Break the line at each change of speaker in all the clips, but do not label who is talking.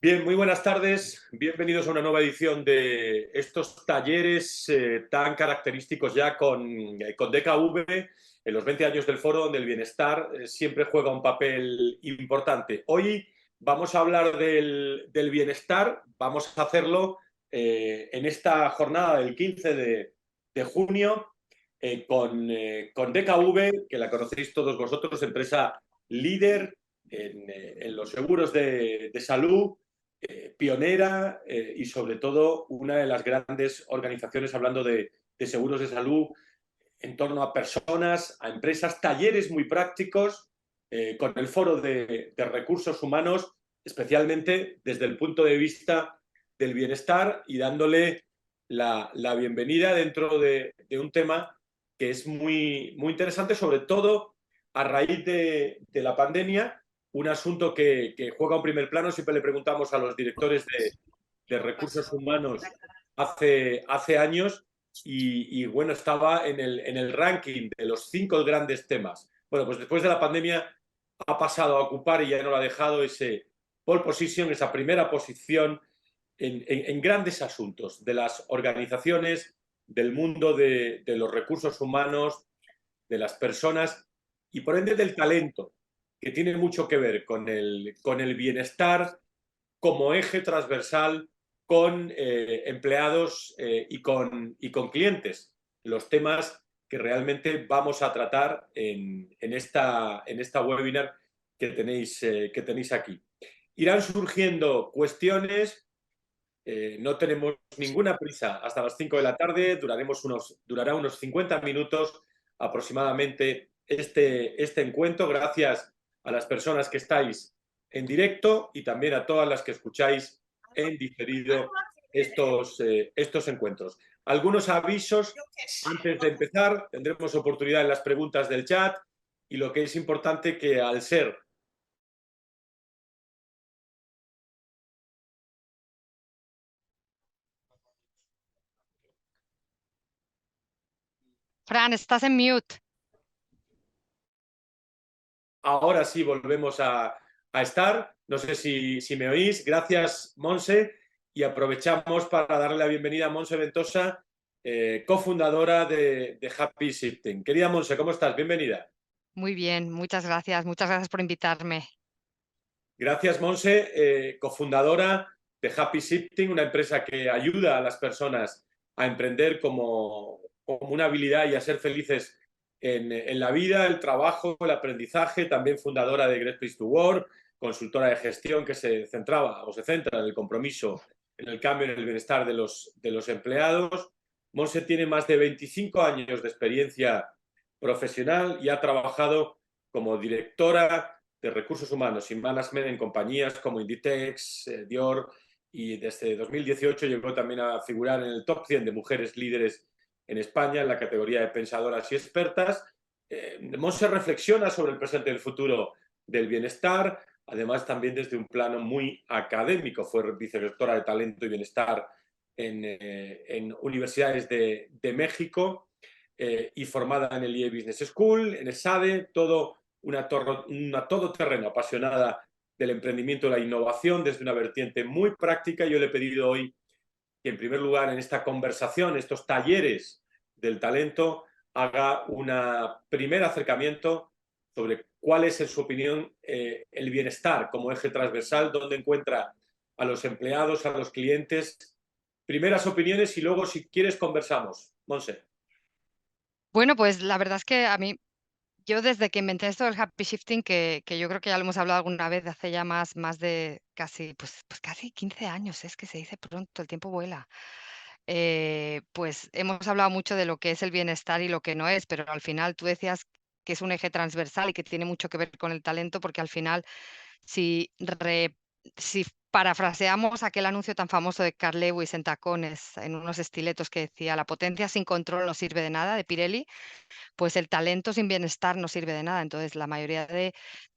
Bien, muy buenas tardes. Bienvenidos a una nueva edición de estos talleres tan característicos ya con DKV en los 20 años del foro, donde el bienestar siempre juega un papel importante. Hoy vamos a hablar del bienestar, vamos a hacerlo en esta jornada del 15 de junio con DKV, que la conocéis todos vosotros, empresa líder en los seguros de salud, pionera y sobre todo una de las grandes organizaciones hablando de seguros de salud en torno a personas, a empresas, talleres muy prácticos con el foro de recursos humanos, especialmente desde el punto de vista del bienestar y dándole la bienvenida dentro de un tema que es muy interesante, sobre todo a raíz de la pandemia, un asunto que juega un primer plano. Siempre le preguntamos a los directores de recursos humanos hace años bueno, estaba en el ranking de los 5 grandes temas. Bueno, pues después de la pandemia ha pasado a ocupar y ya no lo ha dejado ese pole position, esa primera posición en grandes asuntos de las organizaciones, del mundo de los recursos humanos, de las personas y por ende del talento, que tiene mucho que ver con el bienestar como eje transversal con empleados y con clientes, los temas que realmente vamos a tratar en esta webinar que tenéis aquí. Irán surgiendo cuestiones, no tenemos ninguna prisa hasta las 5 de la tarde, durará unos 50 minutos aproximadamente este encuentro. Gracias a las personas que estáis en directo y también a todas las que escucháis en diferido estos encuentros. Algunos avisos antes de empezar, tendremos oportunidad en las preguntas del chat y lo que es importante que al ser
Fran, estás en mute.
ahora sí volvemos a estar. No sé si me oís. Gracias, Monse. Y aprovechamos para darle la bienvenida a Monse Ventosa, cofundadora de Happy Shifting. Querida Monse, ¿cómo estás? Bienvenida.
Muy bien, muchas gracias. Muchas gracias por invitarme.
Gracias, Monse, cofundadora de Happy Shifting, una empresa que ayuda a las personas a emprender como una habilidad y a ser felices en la vida, el trabajo, el aprendizaje. También fundadora de Great Place to Work, consultora de gestión que se centraba o se centra en el compromiso, en el cambio, en el bienestar de los empleados. Monse tiene más de 25 años de experiencia profesional y ha trabajado como directora de recursos humanos y management en compañías como Inditex, Dior, y desde 2018 llegó también a figurar en el top 100 de mujeres líderes en España en la categoría de pensadoras y expertas. Monse reflexiona sobre el presente y el futuro del bienestar, además también desde un plano muy académico. Fue vicerectora de talento y bienestar en universidades de México y formada en el IE Business School, en ESADE, una todoterreno apasionada del emprendimiento y la innovación desde una vertiente muy práctica. Yo le he pedido hoy que, en primer lugar, en esta conversación, estos talleres del talento, haga un primer acercamiento sobre cuál es, en su opinión, el bienestar como eje transversal, dónde encuentra a los empleados, a los clientes. Primeras opiniones y luego, si quieres, conversamos. Monse.
Bueno, pues la verdad es que yo desde que inventé esto del happy shifting, que yo creo que ya lo hemos hablado alguna vez, de hace ya más de casi, pues casi 15 años, es que se dice pronto, el tiempo vuela. Pues hemos hablado mucho de lo que es el bienestar y lo que no es, pero al final tú decías que es un eje transversal y que tiene mucho que ver con el talento, porque al final Si, si parafraseamos aquel anuncio tan famoso de Carl Lewis en tacones, en unos estiletos que decía: "La potencia sin control no sirve de nada", de Pirelli, pues el talento sin bienestar no sirve de nada. Entonces, la mayoría de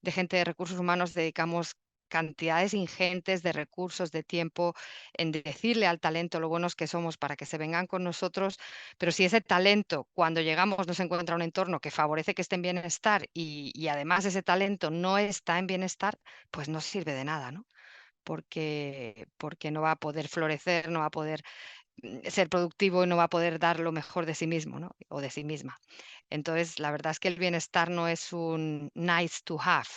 gente de recursos humanos dedicamos cantidades ingentes de recursos, de tiempo, en decirle al talento lo buenos que somos para que se vengan con nosotros, pero si ese talento, cuando llegamos, no se encuentra un entorno que favorece que esté en bienestar y además ese talento no está en bienestar, pues no sirve de nada, ¿no? porque no va a poder florecer, no va a poder ser productivo y no va a poder dar lo mejor de sí mismo, ¿no? O de sí misma. Entonces, la verdad es que el bienestar no es un nice to have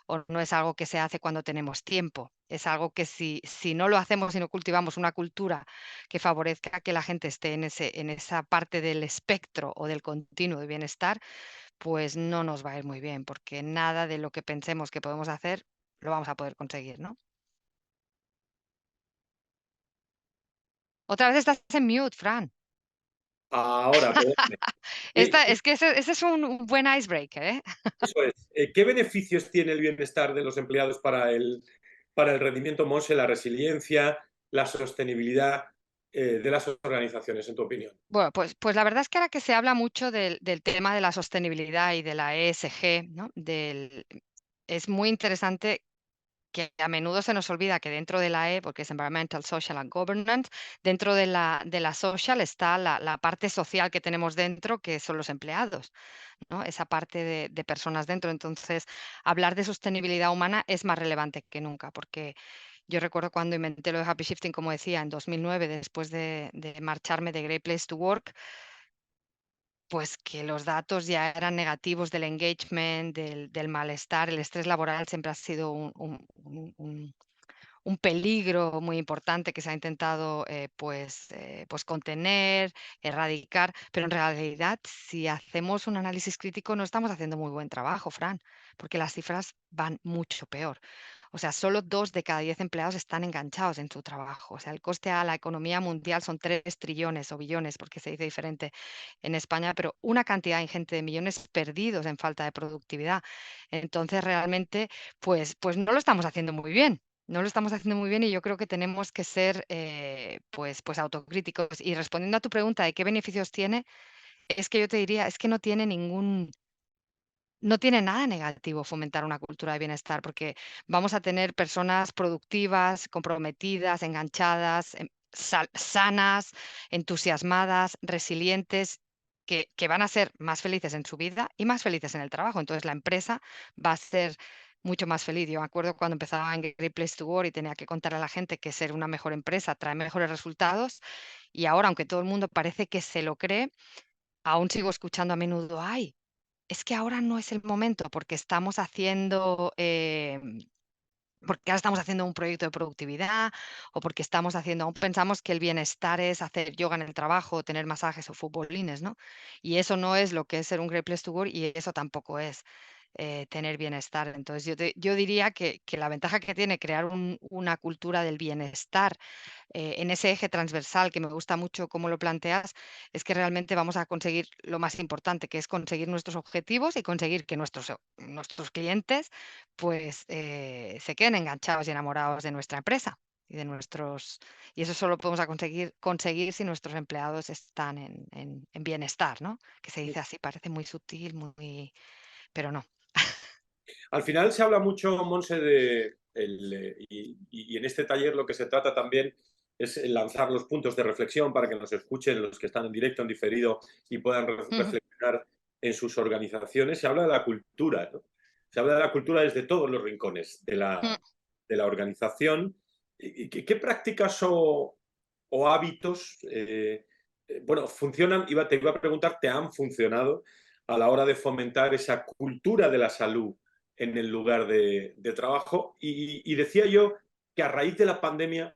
o no es algo que se hace cuando tenemos tiempo. Es algo que si no lo hacemos y no cultivamos una cultura que favorezca que la gente esté en esa parte del espectro o del continuo de bienestar, pues no nos va a ir muy bien, porque nada de lo que pensemos que podemos hacer lo vamos a poder conseguir, ¿no? Otra vez estás en mute, Fran.
Ahora, perdóname.
Esta,
¿Qué
es que ese es un buen icebreaker, ¿eh?
Eso es. ¿Qué beneficios tiene el bienestar de los empleados para el rendimiento, Monse, la resiliencia, la sostenibilidad de las organizaciones, en tu opinión?
Bueno, pues la verdad es que ahora que se habla mucho del tema de la sostenibilidad y de la ESG, ¿no? Es muy interesante que a menudo se nos olvida que dentro de la E, porque es Environmental, Social and Governance, dentro de la social está la parte social que tenemos dentro, que son los empleados, ¿no? Esa parte de personas dentro. Entonces, hablar de sostenibilidad humana es más relevante que nunca, porque yo recuerdo cuando inventé lo de Happy Shifting, como decía, en 2009, después de marcharme de Great Place to Work, pues que los datos ya eran negativos del engagement, del malestar, el estrés laboral siempre ha sido un peligro muy importante que se ha intentado pues contener, erradicar, pero en realidad si hacemos un análisis crítico no estamos haciendo muy buen trabajo, Fran, porque las cifras van mucho peor. O sea, solo 2 de cada 10 empleados están enganchados en su trabajo. O sea, el coste a la economía mundial son 3 trillones o billones, porque se dice diferente en España, pero una cantidad ingente de millones perdidos en falta de productividad. Entonces, realmente, pues no lo estamos haciendo muy bien. No lo estamos haciendo muy bien y yo creo que tenemos que ser pues autocríticos. Y respondiendo a tu pregunta de qué beneficios tiene, es que yo te diría, es que no tiene nada negativo fomentar una cultura de bienestar, porque vamos a tener personas productivas, comprometidas, enganchadas, sanas, entusiasmadas, resilientes, que van a ser más felices en su vida y más felices en el trabajo. Entonces la empresa va a ser mucho más feliz. Yo me acuerdo cuando empezaba en Great Place to Work y tenía que contar a la gente que ser una mejor empresa trae mejores resultados. Y ahora, aunque todo el mundo parece que se lo cree, aún sigo escuchando a menudo, ay, es que ahora no es el momento porque estamos haciendo, porque ahora estamos haciendo un proyecto de productividad o porque estamos haciendo, aún pensamos que el bienestar es hacer yoga en el trabajo, tener masajes o futbolines, ¿no? Y eso no es lo que es ser un great place to work y eso tampoco es tener bienestar. Entonces yo diría que la ventaja que tiene crear una cultura del bienestar en ese eje transversal, que me gusta mucho cómo lo planteas, es que realmente vamos a conseguir lo más importante, que es conseguir nuestros objetivos y conseguir que nuestros clientes pues se queden enganchados y enamorados de nuestra empresa y de nuestros y eso solo podemos conseguir si nuestros empleados están en bienestar, ¿no? Que se dice así, parece muy sutil, muy, pero no.
Al final se habla mucho, Monse, y en este taller lo que se trata también es lanzar los puntos de reflexión para que nos escuchen los que están en directo, en diferido y puedan
Ujú,
reflexionar en sus organizaciones. Se habla de la cultura, ¿no? Se habla de la cultura desde todos los rincones
mm,
de la organización. ¿Qué prácticas o hábitos, bueno, funcionan? Te iba a preguntar, ¿te han funcionado a la hora de fomentar esa cultura de la salud en el lugar de trabajo? Y decía yo que a raíz de la pandemia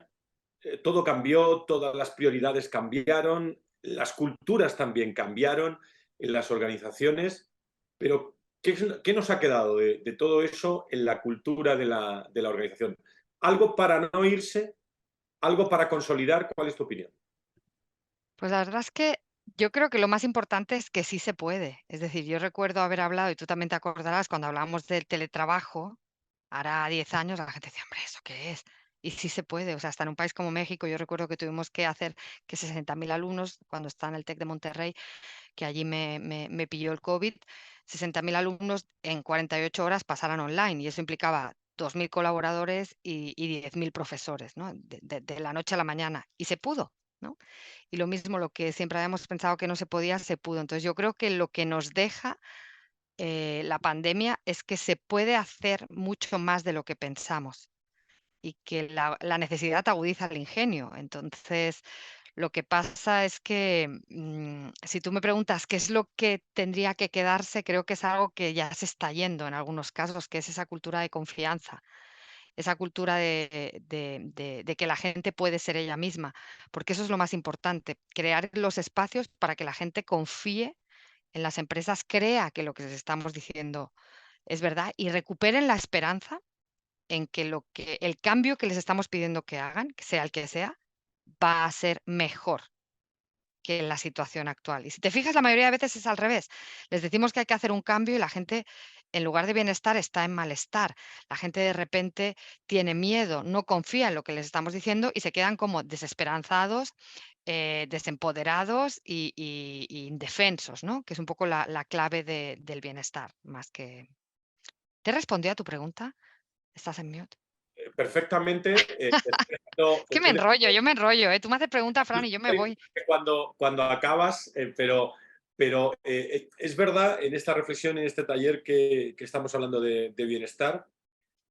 todo cambió, todas las prioridades cambiaron, las culturas también cambiaron en las organizaciones, pero ¿qué nos ha quedado de todo eso en la cultura de la organización? ¿Algo para no irse? ¿Algo para consolidar? ¿Cuál es tu opinión?
Pues la verdad es que yo creo que lo más importante es que sí se puede. Es decir, yo recuerdo haber hablado, y tú también te acordarás, cuando hablábamos del teletrabajo, hará 10 años, la gente decía, hombre, ¿eso qué es? Y sí se puede. O sea, hasta en un país como México, yo recuerdo que tuvimos que hacer que 60.000 alumnos, cuando estaba en el TEC de Monterrey, que allí me pilló el COVID, 60.000 alumnos en 48 horas pasaran online. Y eso implicaba 2.000 colaboradores y 10.000 profesores, ¿no? De la noche a la mañana. Y se pudo, ¿no? Y lo mismo, lo que siempre habíamos pensado que no se podía, se pudo. Entonces, yo creo que lo que nos deja la pandemia es que se puede hacer mucho más de lo que pensamos. y que la necesidad agudiza el ingenio. Entonces, lo que pasa es que, si tú me preguntas qué es lo que tendría que quedarse, creo que es algo que ya se está yendo en algunos casos, que es esa cultura de confianza, esa cultura de que la gente puede ser ella misma, porque eso es lo más importante, crear los espacios para que la gente confíe en las empresas, crea que lo que les estamos diciendo es verdad y recuperen la esperanza en que el cambio que les estamos pidiendo que hagan, que sea el que sea, va a ser mejor que la situación actual. Y si te fijas, la mayoría de veces es al revés. Les decimos que hay que hacer un cambio y la gente, en lugar de bienestar, está en malestar. La gente de repente tiene miedo, no confía en lo que les estamos diciendo y se quedan como desesperanzados, desempoderados y indefensos, ¿no? Que es un poco la clave del bienestar, más que... ¿Te respondió a tu pregunta? ¿Estás en mute?
Perfectamente.
Es que yo me enrollo, ¿eh? Tú me haces preguntas, Fran, y yo me voy.
Cuando acabas, pero es verdad en esta reflexión, en este taller que estamos hablando de bienestar,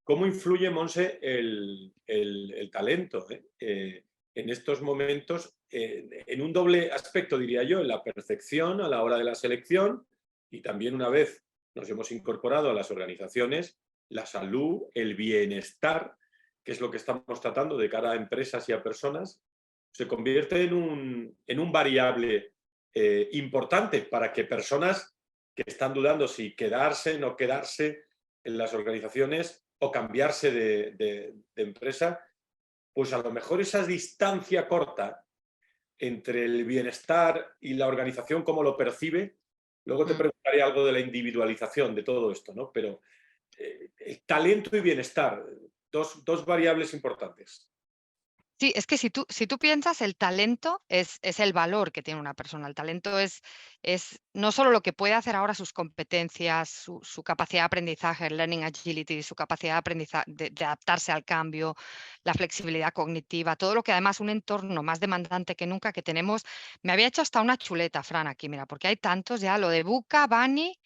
cómo influye, Monse, el talento, ¿eh? En estos momentos, en un doble aspecto, diría yo, en la percepción a la hora de la selección y también una vez nos hemos incorporado a las organizaciones, la salud, el bienestar, que es lo que estamos tratando de cara a empresas y a personas, se convierte en un variable importante para que personas que están dudando si quedarse, no quedarse en las organizaciones o cambiarse de empresa, pues a lo mejor esa distancia corta entre el bienestar y la organización, cómo lo percibe, luego te
Mm.
preguntaré algo de la individualización de todo esto, ¿no? Pero el talento y bienestar, dos variables importantes.
Sí, es que si tú piensas, el talento es el valor que tiene una persona. El talento es no solo lo que puede hacer ahora, sus competencias, su capacidad de aprendizaje, el learning agility, su capacidad de de adaptarse al cambio, la flexibilidad cognitiva, todo lo que además un entorno más demandante que nunca que tenemos. Me había hecho hasta una chuleta, Fran, aquí, mira, porque hay tantos ya, lo de Buca, Bani,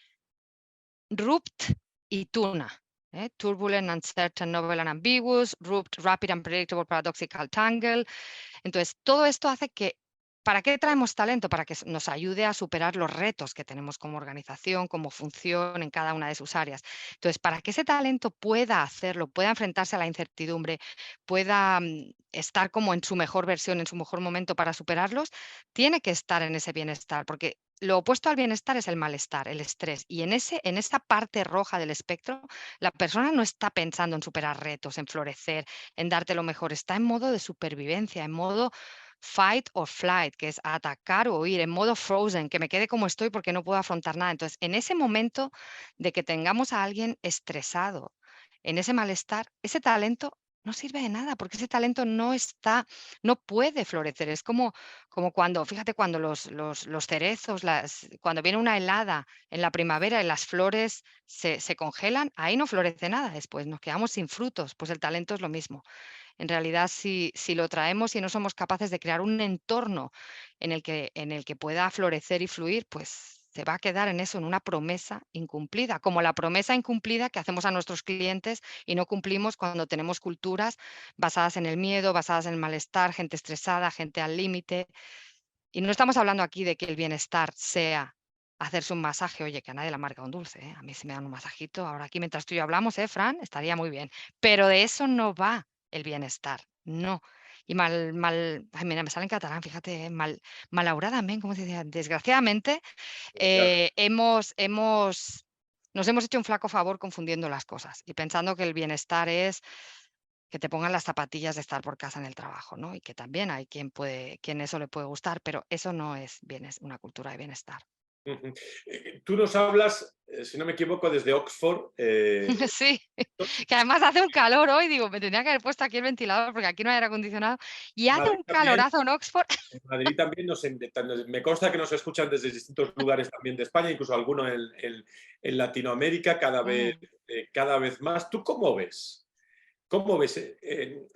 Rupt y Tuna. Turbulent, uncertain, novel and ambiguous, Rupt, rapid, unpredictable, paradoxical, tangle. Entonces, todo esto hace que, ¿para qué traemos talento? Para que nos ayude a superar los retos que tenemos como organización, como función en cada una de sus áreas. Entonces, para que ese talento pueda hacerlo, pueda enfrentarse a la incertidumbre, pueda estar como en su mejor versión, en su mejor momento para superarlos, tiene que estar en ese bienestar, porque lo opuesto al bienestar es el malestar, el estrés. Y en esa parte roja del espectro, la persona no está pensando en superar retos, en florecer, en darte lo mejor, está en modo de supervivencia, en modo fight or flight, que es atacar o huir, en modo frozen, que me quede como estoy porque no puedo afrontar nada. Entonces, en ese momento de que tengamos a alguien estresado, en ese malestar, ese talento no sirve de nada, porque ese talento no puede florecer. Es como cuando, fíjate, cuando los cerezos, cuando viene una helada en la primavera y las flores se congelan, ahí no florece nada después, nos quedamos sin frutos. Pues el talento es lo mismo. En realidad, si lo traemos y no somos capaces de crear un entorno en el que pueda florecer y fluir, pues se va a quedar en eso, en una promesa incumplida, como la promesa incumplida que hacemos a nuestros clientes y no cumplimos cuando tenemos culturas basadas en el miedo, basadas en el malestar, gente estresada, gente al límite. Y no estamos hablando aquí de que el bienestar sea hacerse un masaje. Oye, que a nadie le amarga un dulce, ¿eh? A mí si me dan un masajito, ahora aquí mientras tú y yo hablamos, Fran, estaría muy bien. Pero de eso no va el bienestar, no. Y ay, mira, me sale en catalán, fíjate, malauradamente, ¿cómo se dice? Desgraciadamente, nos hemos hecho un flaco favor confundiendo las cosas y pensando que el bienestar es que te pongan las zapatillas de estar por casa en el trabajo, ¿no? Y que también hay quien eso le puede gustar, pero eso no es una cultura de bienestar.
Ujú. Tú nos hablas, si no me equivoco, desde Oxford.
Sí, que además hace un calor hoy, digo, me tendría que haber puesto aquí el ventilador porque aquí no hay aire acondicionado y hace
Madrid
un
también,
calorazo en Oxford.
en Madrid también me consta que nos escuchan desde distintos lugares también de España, incluso alguno en Latinoamérica
Mm.
cada vez más. ¿Tú cómo ves? ¿Cómo ves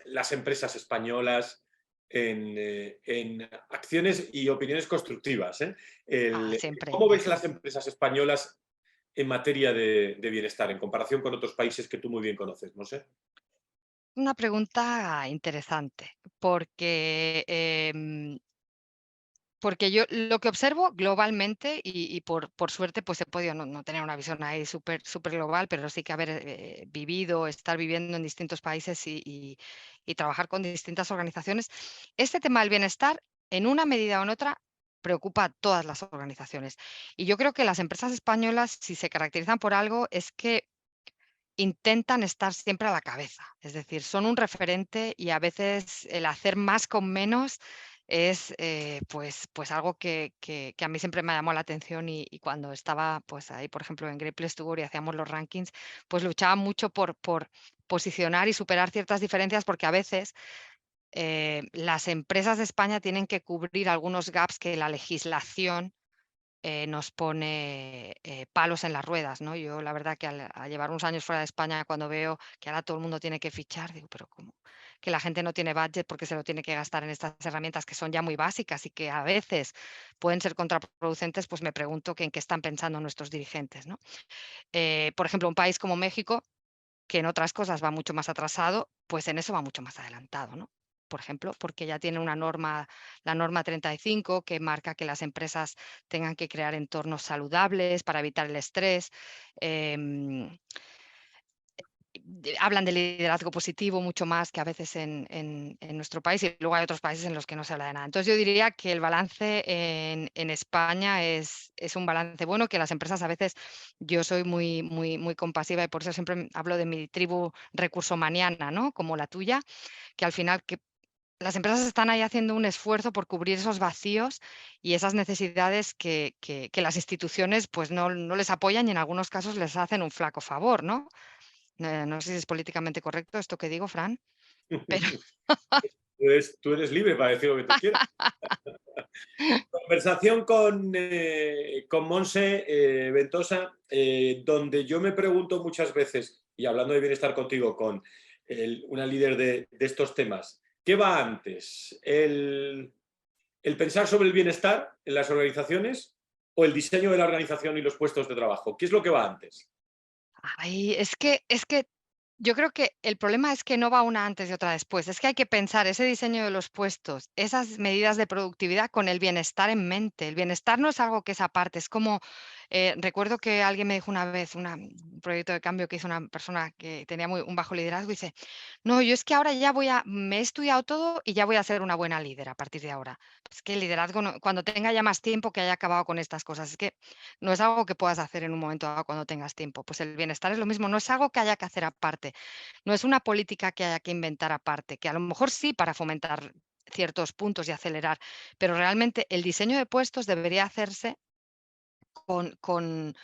las empresas españolas en acciones y opiniones constructivas?
Siempre.
¿Cómo ves las empresas españolas en materia de bienestar en comparación con otros países que tú muy bien conoces? No sé.
una pregunta interesante, porque, porque yo lo que observo globalmente y por suerte, pues he podido no tener una visión ahí súper global, pero sí que haber, vivido, estar viviendo en distintos países y trabajar con distintas organizaciones. Este tema del bienestar, en una medida o en otra, preocupa a todas las organizaciones. Y yo creo que las empresas españolas, si se caracterizan por algo, es que intentan estar siempre a la cabeza, es decir, son un referente y a veces el hacer más con menos es pues algo que a mí siempre me llamó la atención y cuando estaba pues ahí, por ejemplo, en Great Place to Work y hacíamos los rankings, pues luchaba mucho por posicionar y superar ciertas diferencias porque a veces las empresas de España tienen que cubrir algunos gaps que la legislación nos pone palos en las ruedas, ¿no? Yo la verdad que al llevar unos años fuera de España, cuando veo que ahora todo el mundo tiene que fichar, digo, pero ¿cómo? Que la gente no tiene budget porque se lo tiene que gastar en estas herramientas que son ya muy básicas y que a veces pueden ser contraproducentes, pues me pregunto que en qué están pensando nuestros dirigentes, ¿no? Por ejemplo, un país como México, que en otras cosas va mucho más atrasado, pues en eso va mucho más adelantado, ¿no? Por ejemplo, porque ya tiene una norma, la norma 35, que marca que las empresas tengan que crear entornos saludables para evitar el estrés. em, Hablan de liderazgo positivo mucho más que a veces en nuestro país y luego hay otros países en los que no se habla de nada. Entonces yo diría que el balance en España es un balance bueno, que las empresas a veces, yo soy muy compasiva y por eso siempre hablo de mi tribu recursomaniana, ¿no? Como la tuya, que al final que las empresas están ahí haciendo un esfuerzo por cubrir esos vacíos y esas necesidades que las instituciones pues no les apoyan y en algunos casos les hacen un flaco favor, ¿no? No sé si es políticamente correcto esto que digo, Fran, pero
Tú eres libre para decir lo que tú quieras. Conversación con Monse Ventosa, donde yo me pregunto muchas veces, y hablando de bienestar contigo, con una líder de estos temas, ¿qué va antes? ¿El pensar sobre el bienestar en las organizaciones o el diseño de la organización y los puestos de trabajo? ¿Qué es lo que va antes?
ay, es que yo creo que el problema es que no va una antes y otra después. Es que hay que pensar ese diseño de los puestos, esas medidas de productividad con el bienestar en mente. El bienestar no es algo que es aparte, es como, recuerdo que alguien me dijo una vez, un proyecto de cambio que hizo una persona que tenía un bajo liderazgo, y dice, no, yo es que ahora ya me he estudiado todo y ya voy a ser una buena líder a partir de ahora. Es que el liderazgo, cuando tenga ya más tiempo que haya acabado con estas cosas, es que no es algo que puedas hacer en un momento dado cuando tengas tiempo. Pues el bienestar es lo mismo, no es algo que haya que hacer aparte, no es una política que haya que inventar aparte, que a lo mejor sí para fomentar ciertos puntos y acelerar, pero realmente el diseño de puestos debería hacerse con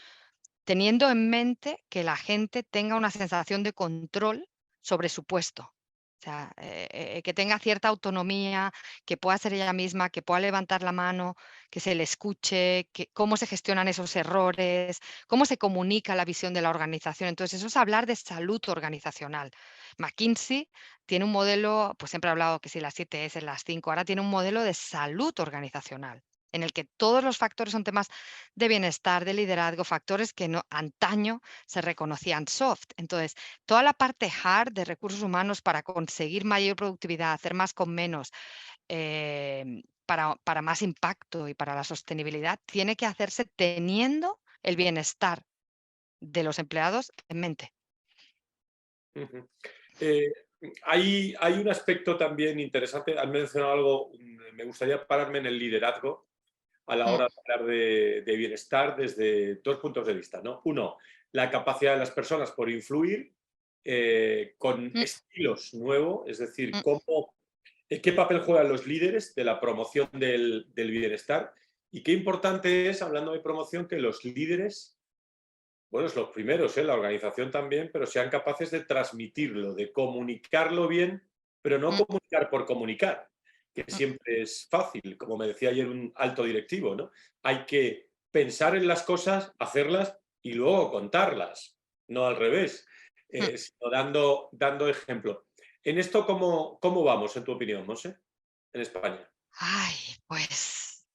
teniendo en mente que la gente tenga una sensación de control sobre su puesto. O sea, que tenga cierta autonomía, que pueda ser ella misma, que pueda levantar la mano, que se le escuche, cómo se gestionan esos errores, cómo se comunica la visión de la organización. Entonces, eso es hablar de salud organizacional. McKinsey tiene un modelo, pues siempre ha hablado que si las 7 S, las 5, ahora tiene un modelo de salud organizacional en el que todos los factores son temas de bienestar, de liderazgo, factores que no antaño se reconocían soft. Entonces, toda la parte hard de recursos humanos para conseguir mayor productividad, hacer más con menos, para más impacto y para la sostenibilidad, tiene que hacerse teniendo el bienestar de los empleados en mente.
Ujú. Eh, hay un aspecto también interesante, has mencionado algo, me gustaría pararme en el liderazgo a la
Mm,
hora de hablar de bienestar desde dos puntos de vista, ¿no? Uno, la capacidad de las personas por influir con
mm,
estilos nuevos, es decir,
mm,
qué papel juegan los líderes de la promoción del bienestar y qué importante es, hablando de promoción, que los líderes, bueno, es los primeros, la organización también, pero sean capaces de transmitirlo, de comunicarlo bien, pero no
mm,
comunicar por comunicar, que
mm,
siempre es fácil, como me decía ayer un alto directivo, ¿no? Hay que pensar en las cosas, hacerlas y luego contarlas, no al revés,
mm.
sino dando ejemplo. En esto, ¿cómo vamos, en tu opinión, Monse, en España?
Ay, pues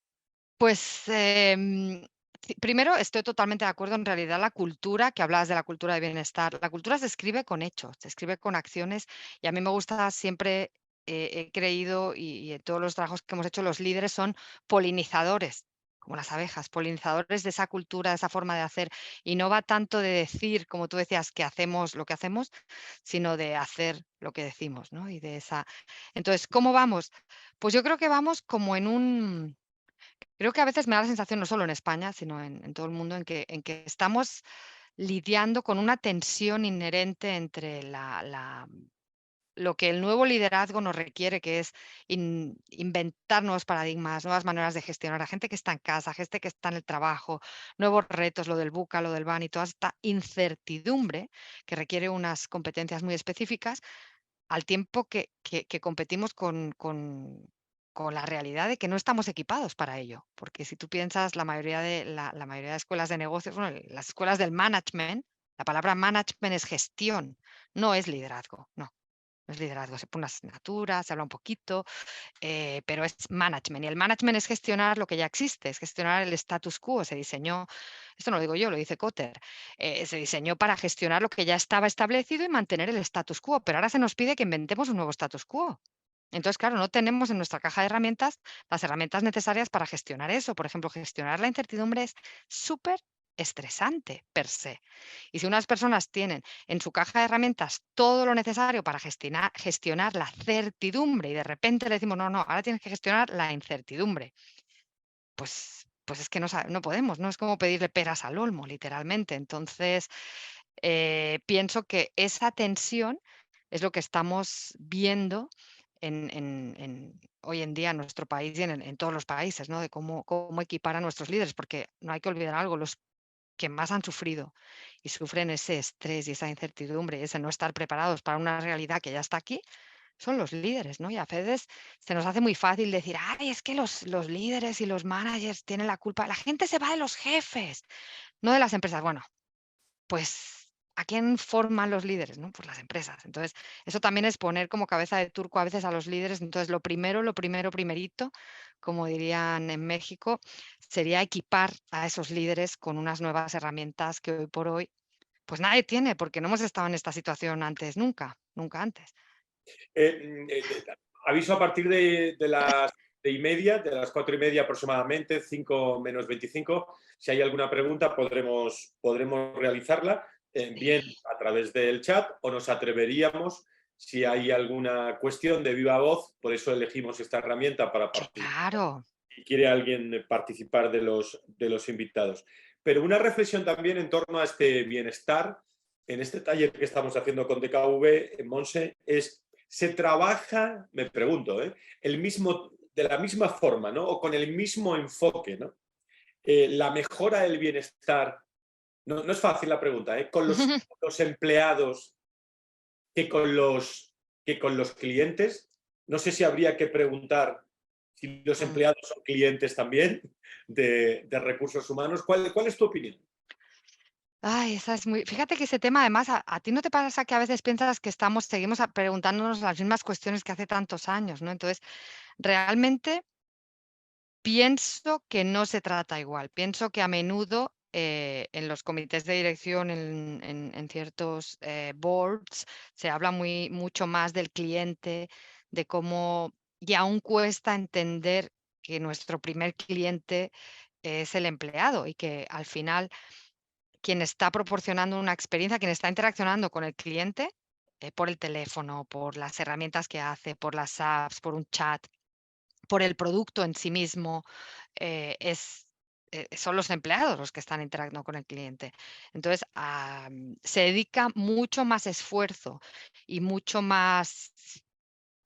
Sí, primero, estoy totalmente de acuerdo. En realidad, la cultura, que hablabas de la cultura de bienestar, la cultura se escribe con hechos, se escribe con acciones, y a mí me gusta siempre, he creído, y en todos los trabajos que hemos hecho, los líderes son polinizadores, como las abejas, polinizadores de esa cultura, de esa forma de hacer, y no va tanto de decir, como tú decías, que hacemos lo que hacemos, sino de hacer lo que decimos, ¿no? Y de esa entonces, ¿cómo vamos? Pues yo creo que vamos como en un creo que a veces me da la sensación, no solo en España, sino en todo el mundo, en que estamos lidiando con una tensión inherente entre lo que el nuevo liderazgo nos requiere, que es inventar nuevos paradigmas, nuevas maneras de gestionar a gente que está en casa, gente que está en el trabajo, nuevos retos, lo del buca, lo del ban y toda esta incertidumbre que requiere unas competencias muy específicas, al tiempo que competimos con la realidad de que no estamos equipados para ello. Porque si tú piensas, la mayoría de escuelas de negocios, bueno, las escuelas del management, la palabra management es gestión, no es liderazgo, no es liderazgo. Se pone una asignatura, se habla un poquito, pero es management. Y el management es gestionar lo que ya existe, es gestionar el status quo. Se diseñó, esto no lo digo yo, lo dice Kotter, se diseñó para gestionar lo que ya estaba establecido y mantener el status quo, pero ahora se nos pide que inventemos un nuevo status quo. Entonces, claro, no tenemos en nuestra caja de herramientas las herramientas necesarias para gestionar eso. Por ejemplo, gestionar la incertidumbre es súper estresante per se. Y si unas personas tienen en su caja de herramientas todo lo necesario para gestionar la certidumbre y de repente le decimos, no, no, ahora tienes que gestionar la incertidumbre, pues es que no podemos, ¿no? Es como pedirle peras al olmo, literalmente. Entonces, pienso que esa tensión es lo que estamos viendo hoy en día en nuestro país y en todos los países, ¿no? De cómo equipar a nuestros líderes, porque no hay que olvidar algo, los que más han sufrido y sufren ese estrés y esa incertidumbre y ese no estar preparados para una realidad que ya está aquí, son los líderes, ¿no? Y a veces se nos hace muy fácil decir, ay, es que los líderes y los managers tienen la culpa. La gente se va de los jefes, no de las empresas. Bueno, pues, ¿a quién forman los líderes, no? Pues las empresas. Entonces, eso también es poner como cabeza de turco a veces a los líderes. Entonces, lo primero, primerito, como dirían en México, sería equipar a esos líderes con unas nuevas herramientas que hoy por hoy, pues nadie tiene, porque no hemos estado en esta situación antes nunca, nunca antes.
Aviso a partir de las 6:30, de las 4:30 aproximadamente, 5 menos 25. Si hay alguna pregunta, podremos realizarla, bien
Sí,
a través del chat, o nos atreveríamos, si hay alguna cuestión de viva voz, por eso elegimos esta herramienta para participar,
claro.
si quiere alguien participar de los invitados. Pero una reflexión también en torno a este bienestar, en este taller que estamos haciendo con DKV, Monse, es, se trabaja, me pregunto, de la misma forma, ¿no? O con el mismo enfoque, ¿no? La mejora del bienestar, no es fácil la pregunta, ¿eh? Con los empleados que con los clientes. No sé si habría que preguntar si los
Mm.
empleados son clientes también de recursos humanos. ¿Cuál es tu opinión?
Ay, esa es muy fíjate que ese tema, además, ¿a ti no te pasa que a veces piensas que seguimos preguntándonos las mismas cuestiones que hace tantos años, no? Entonces, realmente pienso que no se trata igual. Pienso que a menudo, en los comités de dirección, en ciertos, boards, se habla mucho más del cliente, de cómo y aún cuesta entender que nuestro primer cliente es el empleado y que al final quien está proporcionando una experiencia, quien está interaccionando con el cliente, por el teléfono, por las herramientas que hace, por las apps, por un chat, por el producto en sí mismo, son los empleados los que están interactuando con el cliente. Entonces, se dedica mucho más esfuerzo y mucho más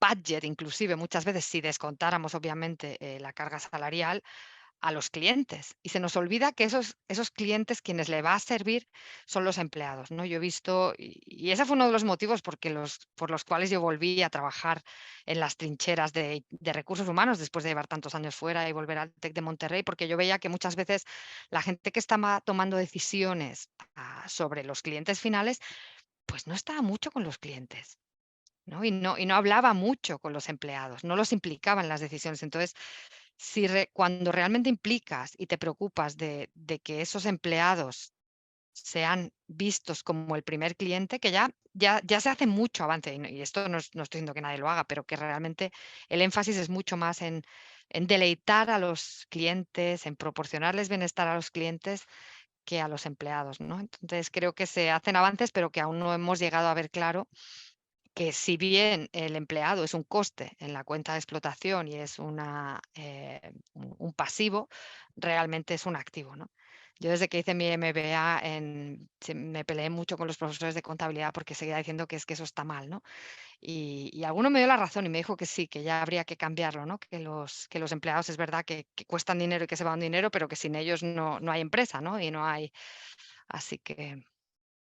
budget, inclusive muchas veces, si descontáramos obviamente la carga salarial, a los clientes. Y se nos olvida que esos clientes quienes le va a servir son los empleados, ¿no? Yo he visto, y ese fue uno de los motivos por los cuales yo volví a trabajar en las trincheras de recursos humanos después de llevar tantos años fuera y volver al TEC de Monterrey, porque yo veía que muchas veces la gente que estaba tomando decisiones sobre los clientes finales, pues no estaba mucho con los clientes, ¿no? Y no hablaba mucho con los empleados, no los implicaba en las decisiones. Entonces, cuando realmente implicas y te preocupas de que esos empleados sean vistos como el primer cliente, que ya se hace mucho avance, y esto no estoy diciendo que nadie lo haga, pero que realmente el énfasis es mucho más en deleitar a los clientes, en proporcionarles bienestar a los clientes que a los empleados, ¿no? Entonces, creo que se hacen avances, pero que aún no hemos llegado a ver claro que si bien el empleado es un coste en la cuenta de explotación y es un pasivo, realmente es un activo, ¿no? Yo desde que hice mi MBA me peleé mucho con los profesores de contabilidad porque seguía diciendo que eso está mal, ¿no? Y alguno me dio la razón y me dijo que sí, que ya habría que cambiarlo, ¿no? Que los empleados es verdad que cuestan dinero y que se van dinero, pero que sin ellos no hay empresa, ¿no? Y no hay. Así que.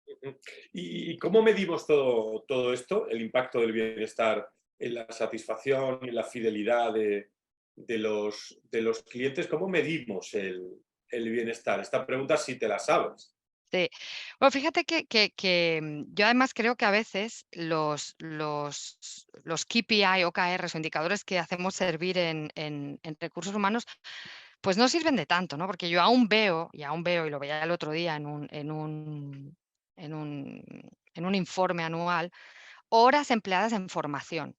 Ujú. ¿Y cómo medimos todo esto, el impacto del bienestar en la satisfacción y la fidelidad de los clientes? ¿Cómo medimos el bienestar? Esta pregunta sí te la sabes.
Sí. Bueno, fíjate que yo además creo que a veces los KPI, OKRs o indicadores que hacemos servir en recursos humanos, pues no sirven de tanto, ¿no? Porque yo aún veo, y lo veía el otro día en un en un informe anual, horas empleadas en formación.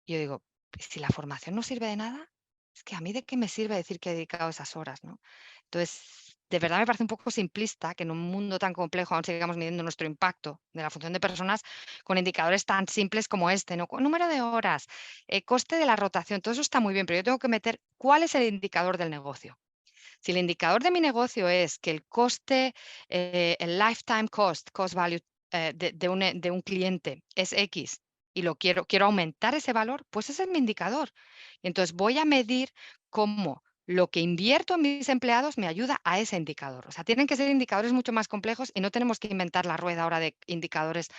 Y yo digo: "Si la formación no sirve de nada, es que a mí de qué me sirve decir que he dedicado esas horas", ¿no? Entonces, de verdad me parece un poco simplista que en un mundo tan complejo aún sigamos midiendo nuestro impacto de la función de personas con indicadores tan simples como este, ¿no? Con número de horas, coste de la rotación, todo eso está muy bien, pero yo tengo que meter cuál es el indicador del negocio. Si el indicador de mi negocio es que el coste, el lifetime cost value, de un cliente es X y quiero aumentar ese valor, pues ese es mi indicador. Y entonces voy a medir cómo lo que invierto en mis empleados me ayuda a ese indicador. O sea, tienen que ser indicadores mucho más complejos y no tenemos que inventar la rueda ahora de indicadores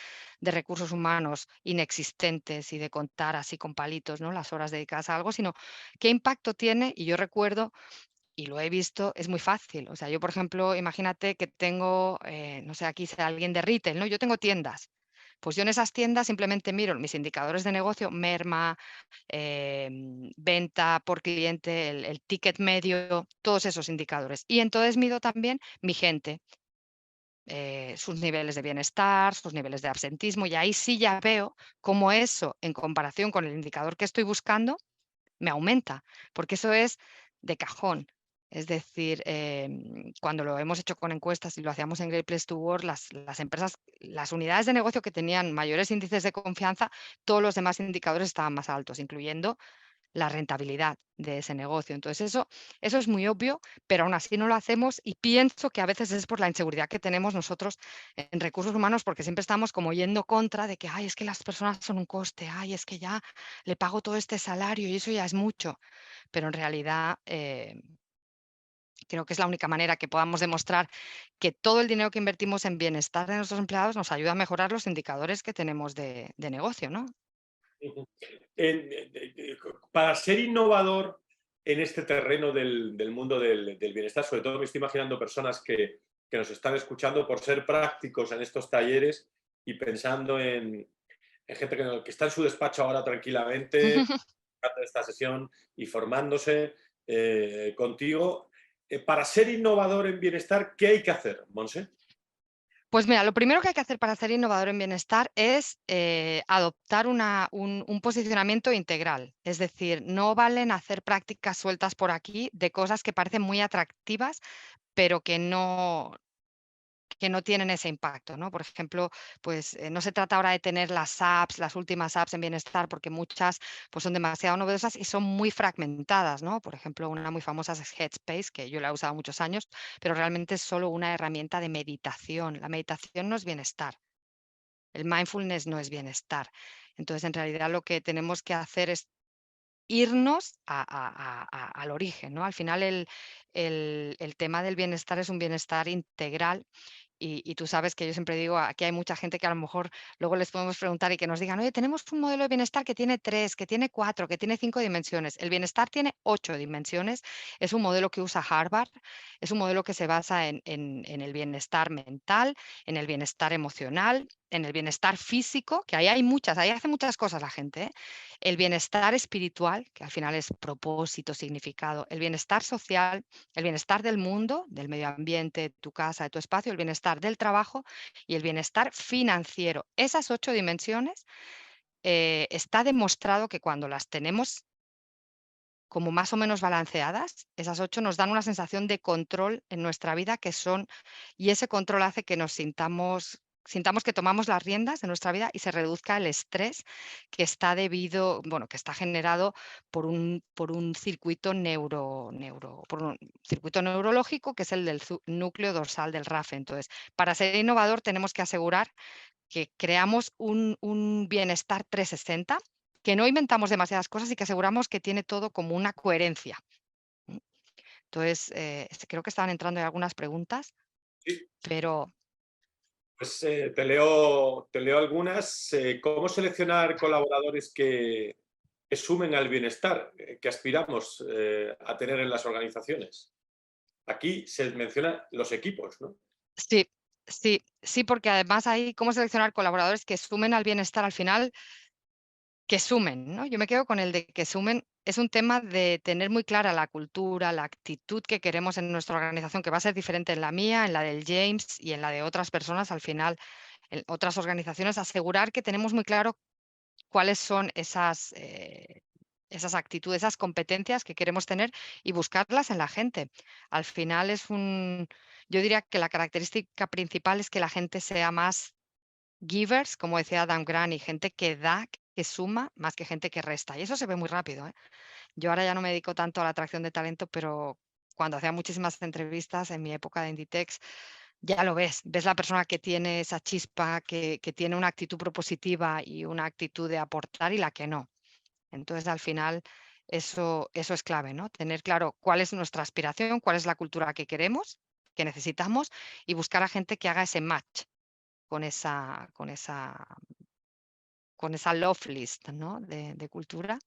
de recursos humanos inexistentes y de contar así con palitos, ¿no? Las horas dedicadas a algo, sino qué impacto tiene. Y yo recuerdo y lo he visto, es muy fácil. O sea, yo, por ejemplo, imagínate que tengo, no sé, aquí sea alguien de retail, ¿no? Yo tengo tiendas. Pues yo en esas tiendas simplemente miro mis indicadores de negocio, merma, venta por cliente, el ticket medio, todos esos indicadores. Y entonces mido también mi gente, sus niveles de bienestar, sus niveles de absentismo, y ahí sí ya veo cómo eso, en comparación con el indicador que estoy buscando, me aumenta, porque eso es de cajón. Es decir, cuando lo hemos hecho con encuestas y lo hacíamos en Great Place to Work, las empresas, las unidades de negocio que tenían mayores índices de confianza, todos los demás indicadores estaban más altos, incluyendo la rentabilidad de ese negocio. Entonces, eso es muy obvio, pero aún así no lo hacemos y pienso que a veces es por la inseguridad que tenemos nosotros en recursos humanos, porque siempre estamos como yendo contra de que, ay, es que las personas son un coste, ay, es que ya le pago todo este salario y eso ya es mucho. Pero en realidad creo que es la única manera que podamos demostrar que todo el dinero que invertimos en bienestar de nuestros empleados nos ayuda a mejorar los indicadores que tenemos de negocio, ¿no?
Ujú. Para ser innovador en este terreno del mundo del bienestar, sobre todo me estoy imaginando personas que nos están escuchando por ser prácticos en estos talleres y pensando en gente que está en su despacho ahora tranquilamente, de esta sesión y formándose contigo. Para ser innovador en bienestar, ¿qué hay que hacer, Monse?
Pues mira, lo primero que hay que hacer para ser innovador en bienestar es adoptar un posicionamiento integral. Es decir, no valen hacer prácticas sueltas por aquí de cosas que parecen muy atractivas, pero que no tienen ese impacto, ¿no? Por ejemplo, pues no se trata ahora de tener las últimas apps en bienestar, porque muchas pues, son demasiado novedosas y son muy fragmentadas, ¿no? Por ejemplo, una muy famosa es Headspace, que yo la he usado muchos años, pero realmente es solo una herramienta de meditación. La meditación no es bienestar. El mindfulness no es bienestar. Entonces, en realidad, lo que tenemos que hacer es irnos al origen, ¿no? Al final, el tema del bienestar es un bienestar integral y tú sabes que yo siempre digo, aquí hay mucha gente que a lo mejor luego les podemos preguntar y que nos digan, oye, tenemos un modelo de bienestar que tiene 3, que tiene 4, que tiene 5 dimensiones. El bienestar tiene 8 dimensiones. Es un modelo que usa Harvard, es un modelo que se basa en el bienestar mental, en el bienestar emocional, en el bienestar físico, que ahí hace muchas cosas la gente, ¿eh? El bienestar espiritual, que al final es propósito, significado, el bienestar social, el bienestar del mundo, del medio ambiente, de tu casa, de tu espacio, el bienestar del trabajo y el bienestar financiero. Esas 8 dimensiones, está demostrado que cuando las tenemos como más o menos balanceadas, esas 8 nos dan una sensación de control en nuestra vida y ese control hace que nos sintamos que tomamos las riendas de nuestra vida y se reduzca el estrés que está que está generado por un circuito por un circuito neurológico que es el del núcleo dorsal del RAF. Entonces, para ser innovador tenemos que asegurar que creamos un bienestar 360, que no inventamos demasiadas cosas y que aseguramos que tiene todo como una coherencia. ¿M? Entonces, creo que estaban entrando ahí algunas preguntas,
Sí,
pero
pues te leo algunas. ¿Cómo seleccionar colaboradores que sumen al bienestar que aspiramos a tener en las organizaciones? Aquí se mencionan los equipos, ¿no?
sí, sí, porque además hay cómo seleccionar colaboradores que sumen al bienestar al final, que sumen, ¿no? Yo me quedo con el de que sumen. Es un tema de tener muy clara la cultura, la actitud que queremos en nuestra organización, que va a ser diferente en la mía, en la del James y en la de otras personas al final, en otras organizaciones, asegurar que tenemos muy claro cuáles son esas actitudes, esas competencias que queremos tener y buscarlas en la gente. Al final yo diría que la característica principal es que la gente sea más givers, como decía Adam Grant, y gente que da, que suma, más que gente que resta. Y eso se ve muy rápido, ¿eh? Yo ahora ya no me dedico tanto a la atracción de talento, pero cuando hacía muchísimas entrevistas en mi época de Inditex, ya lo ves la persona que tiene esa chispa, que tiene una actitud propositiva y una actitud de aportar y la que no. Entonces, al final, eso es clave, ¿no? Tener claro cuál es nuestra aspiración, cuál es la cultura que queremos, que necesitamos, y buscar a gente que haga ese match con esa love list, ¿no? De cultura.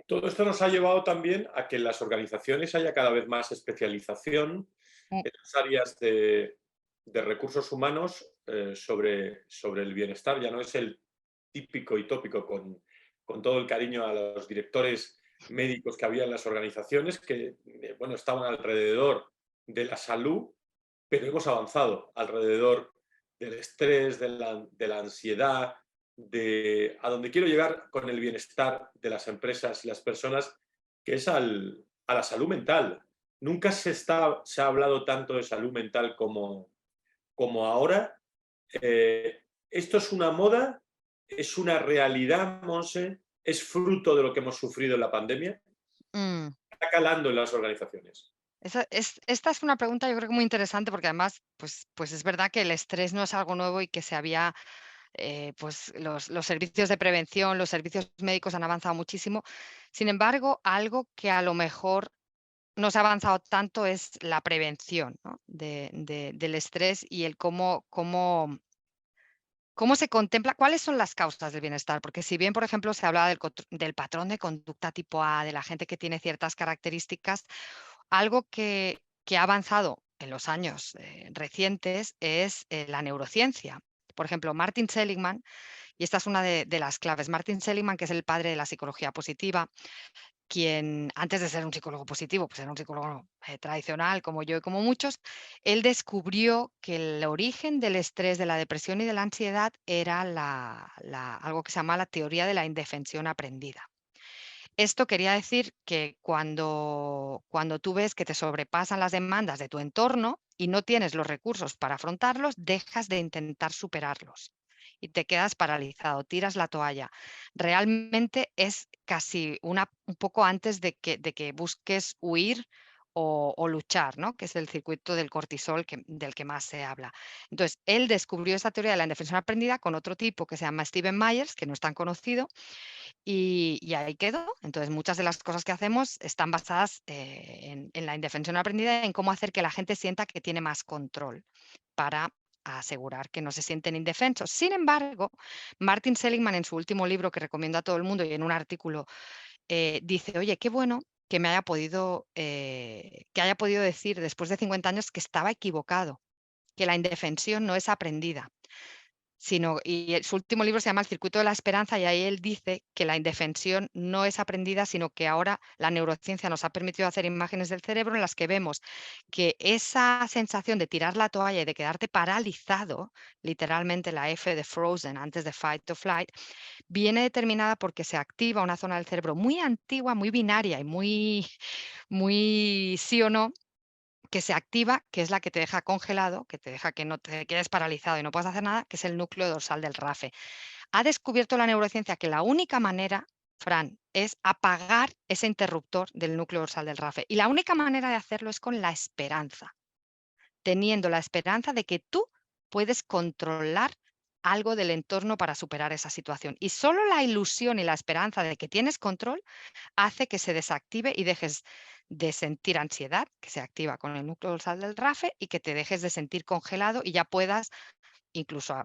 Todo esto nos ha llevado también a que en las organizaciones haya cada vez más especialización
Mm,
en las áreas de recursos humanos sobre el bienestar. Ya no es el típico y tópico con todo el cariño a los directores médicos que había en las organizaciones que bueno, estaban alrededor de la salud, pero hemos avanzado alrededor del estrés, de la ansiedad, a donde quiero llegar con el bienestar de las empresas y las personas, que es a la salud mental. Nunca se ha hablado tanto de salud mental como ahora. Esto es una moda, es una realidad, Monse, es fruto de lo que hemos sufrido en la pandemia,
mm.
está calando en las organizaciones.
Esta es una pregunta, yo creo que muy interesante, porque además, pues es verdad que el estrés no es algo nuevo y que pues los servicios de prevención, los servicios médicos han avanzado muchísimo. Sin embargo, algo que a lo mejor no se ha avanzado tanto es la prevención, ¿no? Del estrés y el cómo se contempla, cuáles son las causas del bienestar. Porque si bien, por ejemplo, se hablaba del patrón de conducta tipo A, de la gente que tiene ciertas características, algo que ha avanzado en los años recientes es la neurociencia. Por ejemplo, Martin Seligman, y esta es una de las claves, Martin Seligman, que es el padre de la psicología positiva, quien antes de ser un psicólogo positivo, pues era un psicólogo tradicional como yo y como muchos, él descubrió que el origen del estrés, de la depresión y de la ansiedad era algo que se llama la teoría de la indefensión aprendida. Esto quería decir que cuando tú ves que te sobrepasan las demandas de tu entorno y no tienes los recursos para afrontarlos, dejas de intentar superarlos y te quedas paralizado, tiras la toalla. Realmente es casi un poco antes de que busques huir o luchar, ¿no? Que es el circuito del cortisol del que más se habla. Entonces, él descubrió esta teoría de la indefensión aprendida con otro tipo que se llama Stephen Myers, que no es tan conocido, y ahí quedó. Entonces, muchas de las cosas que hacemos están basadas en la indefensión aprendida, en cómo hacer que la gente sienta que tiene más control para asegurar que no se sienten indefensos. Sin embargo, Martin Seligman en su último libro que recomiendo a todo el mundo y en un artículo dice, oye, qué bueno que haya podido decir después de 50 años que estaba equivocado, que la indefensión no es aprendida. y su último libro se llama El circuito de la esperanza, y ahí él dice que la indefensión no es aprendida, sino que ahora la neurociencia nos ha permitido hacer imágenes del cerebro en las que vemos que esa sensación de tirar la toalla y de quedarte paralizado, literalmente la F de frozen antes de fight or flight, viene determinada porque se activa una zona del cerebro muy antigua, muy binaria y muy sí o no, que se activa, que es la que te deja congelado, que te deja que no te quedes paralizado y no puedas hacer nada, que es el núcleo dorsal del RAFE. Ha descubierto la neurociencia que la única manera, Fran, es apagar ese interruptor del núcleo dorsal del RAFE. Y la única manera de hacerlo es con la esperanza, teniendo la esperanza de que tú puedes controlar algo del entorno para superar esa situación. Y solo la ilusión y la esperanza de que tienes control hace que se desactive y dejes de sentir ansiedad, que se activa con el núcleo dorsal del RAFE, y que te dejes de sentir congelado y ya puedas incluso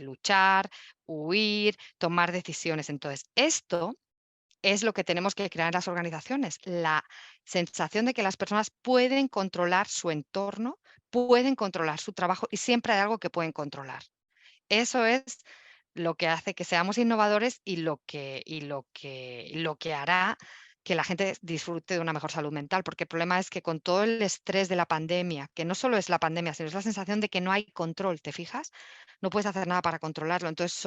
luchar, huir, tomar decisiones. Entonces, esto es lo que tenemos que crear en las organizaciones, la sensación de que las personas pueden controlar su entorno, pueden controlar su trabajo y siempre hay algo que pueden controlar. Eso es lo que hace que seamos innovadores y lo que hará que la gente disfrute de una mejor salud mental, porque el problema es que con todo el estrés de la pandemia, que no solo es la pandemia, sino es la sensación de que no hay control, ¿te fijas? No puedes hacer nada para controlarlo. Entonces,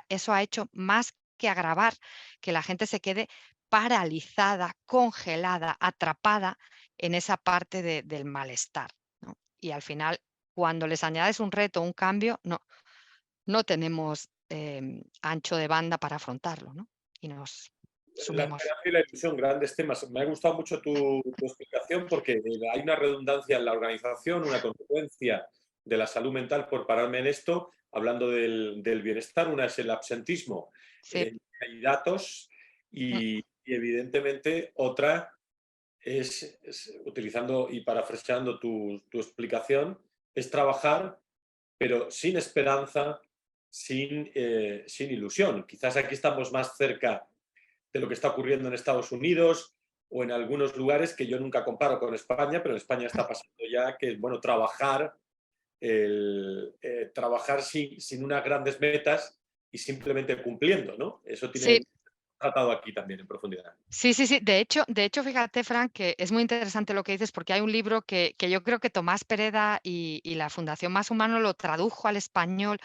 eso ha hecho más que agravar que la gente se quede paralizada, congelada, atrapada en esa parte del malestar, ¿no? Y al final, cuando les añades un reto, un cambio, no tenemos, ancho de banda para afrontarlo, ¿no? Y nos
La
sumimos.
esperanza y la ilusión, grandes temas. Me ha gustado mucho tu explicación porque hay una redundancia en la organización, una consecuencia de la salud mental, por pararme en esto, hablando del bienestar. Una es el absentismo,
Sí,
hay datos
mm,
y evidentemente otra utilizando y parafraseando tu explicación, es trabajar pero sin esperanza, sin ilusión. Quizás aquí estamos más cerca de lo que está ocurriendo en Estados Unidos o en algunos lugares que yo nunca comparo con España, pero en España está pasando ya que, bueno, trabajar sin unas grandes metas y simplemente cumpliendo, ¿no? Eso
sí.
tiene tratado aquí también en profundidad.
Sí, sí, sí. De hecho, fíjate, Frank, que es muy interesante lo que dices, porque hay un libro que yo creo que Tomás Pereda y la Fundación Más Humano lo tradujo al español,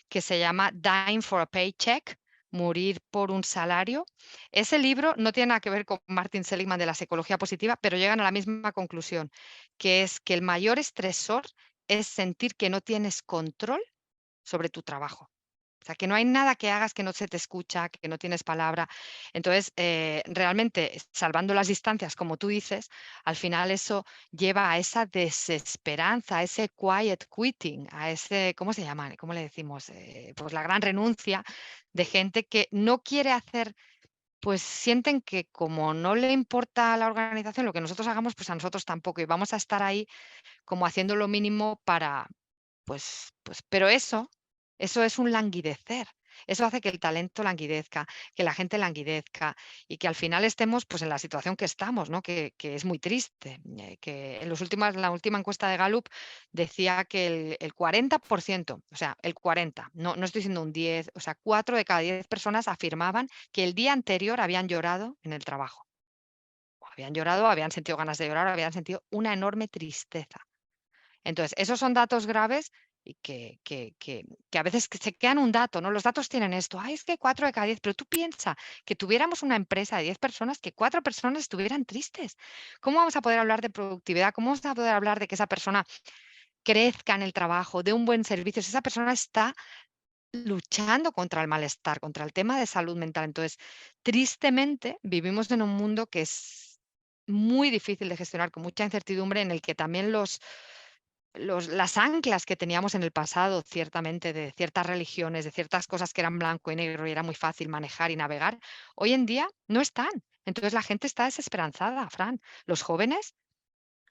que se llama Dying for a Paycheck, Morir por un salario. Ese libro no tiene nada que ver con Martin Seligman de la psicología positiva, pero llegan a la misma conclusión, que es que el mayor estresor es sentir que no tienes control sobre tu trabajo. O sea, que no hay nada que hagas que no se te escucha, que no tienes palabra. Entonces, realmente, salvando las distancias, como tú dices, al final eso lleva a esa desesperanza, a ese quiet quitting, a ese, ¿cómo se llama? ¿Cómo le decimos? Pues la gran renuncia de gente que no quiere hacer, pues sienten que como no le importa a la organización lo que nosotros hagamos, pues a nosotros tampoco. Y vamos a estar ahí como haciendo lo mínimo para, pero eso es un languidecer. Eso hace que el talento languidezca, que la gente languidezca y que al final estemos, pues, en la situación que estamos, ¿no? Que es muy triste, que en la última encuesta de Gallup decía que el 40%, o sea, el 40, no estoy diciendo un 10, o sea, 4 de cada 10 personas afirmaban que el día anterior habían llorado en el trabajo. O habían llorado, habían sentido ganas de llorar, habían sentido una enorme tristeza. Entonces, esos son datos graves y que a veces que se quedan un dato, ¿no? Los datos tienen esto, ay, es que 4 de cada 10, pero tú piensa que tuviéramos una empresa de 10 personas, que 4 personas estuvieran tristes. ¿Cómo vamos a poder hablar de productividad? ¿Cómo vamos a poder hablar de que esa persona crezca en el trabajo, de un buen servicio, si esa persona está luchando contra el malestar, contra el tema de salud mental? Entonces, tristemente, vivimos en un mundo que es muy difícil de gestionar, con mucha incertidumbre, en el que también las anclas que teníamos en el pasado, ciertamente, de ciertas religiones, de ciertas cosas que eran blanco y negro y era muy fácil manejar y navegar, hoy en día no están. Entonces la gente está desesperanzada, Fran. Los jóvenes,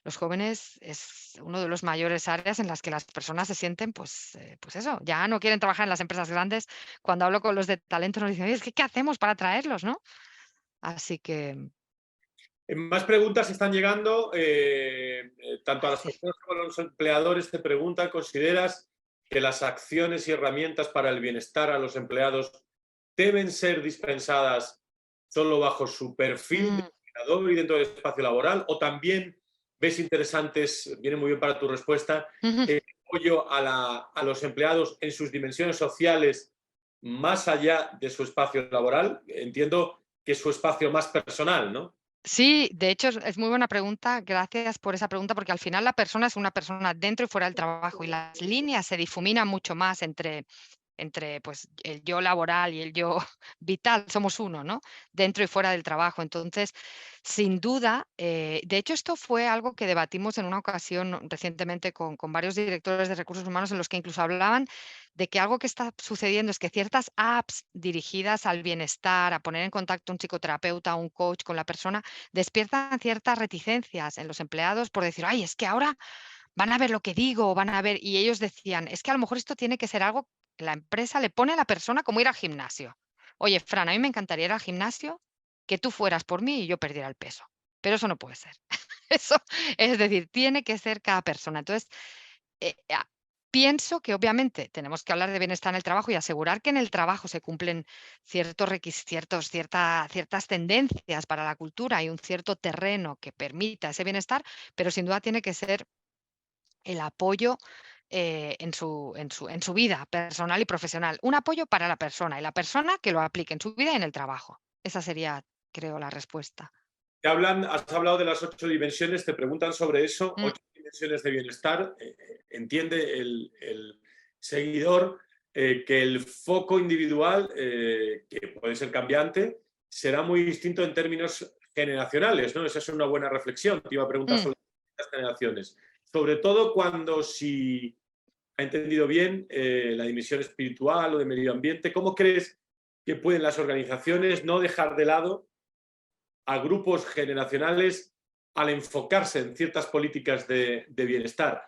los jóvenes es uno de los mayores áreas en las que las personas se sienten, pues eso, ya no quieren trabajar en las empresas grandes. Cuando hablo con los de talento nos dicen: "Oye, es que ¿qué hacemos para traerlos, no?". Así que
Más preguntas están llegando, tanto a las
fácil.
personas como a los empleadores te preguntan, ¿consideras que las acciones y herramientas para el bienestar a los empleados deben ser dispensadas solo bajo su perfil de
Mm.
empleador y dentro del espacio laboral? ¿O también ves interesantes, viene muy bien para tu respuesta,
Ujú.
el apoyo a los empleados en sus dimensiones sociales más allá de su espacio laboral? Entiendo que es su espacio más personal, ¿no?
Sí, de hecho es muy buena pregunta. Gracias por esa pregunta, porque al final la persona es una persona dentro y fuera del trabajo y las líneas se difuminan mucho más entre pues, el yo laboral y el yo vital, somos uno, ¿no? Dentro y fuera del trabajo. Entonces, sin duda, de hecho, esto fue algo que debatimos en una ocasión recientemente con varios directores de recursos humanos en los que incluso hablaban de que algo que está sucediendo es que ciertas apps dirigidas al bienestar, a poner en contacto a un psicoterapeuta, a un coach con la persona, despiertan ciertas reticencias en los empleados por decir, ay, es que ahora van a ver lo que digo, van a ver, y ellos decían, es que a lo mejor esto tiene que ser algo que la empresa le pone a la persona como ir al gimnasio. Oye, Fran, a mí me encantaría ir al gimnasio, que tú fueras por mí y yo perdiera el peso, pero eso no puede ser. Eso, es decir, tiene que ser cada persona. Entonces, eh, a- pienso que obviamente tenemos que hablar de bienestar en el trabajo y asegurar que en el trabajo se cumplen ciertos requisitos, ciertas tendencias para la cultura y un cierto terreno que permita ese bienestar, pero sin duda tiene que ser el apoyo, en su vida personal y profesional. Un apoyo para la persona, y la persona que lo aplique en su vida y en el trabajo. Esa sería, creo, la respuesta.
Has hablado de las 8 dimensiones, te preguntan sobre eso,
Mm,
8 dimensiones de bienestar. Entiende el seguidor que el foco individual, que puede ser cambiante, será muy distinto en términos generacionales, ¿no? Esa es una buena reflexión. Te iba a preguntar
mm.
sobre las generaciones. Sobre todo cuando, si ha entendido bien, la dimensión espiritual o de medio ambiente, ¿cómo crees que pueden las organizaciones no dejar de lado a grupos generacionales al enfocarse en ciertas políticas de bienestar?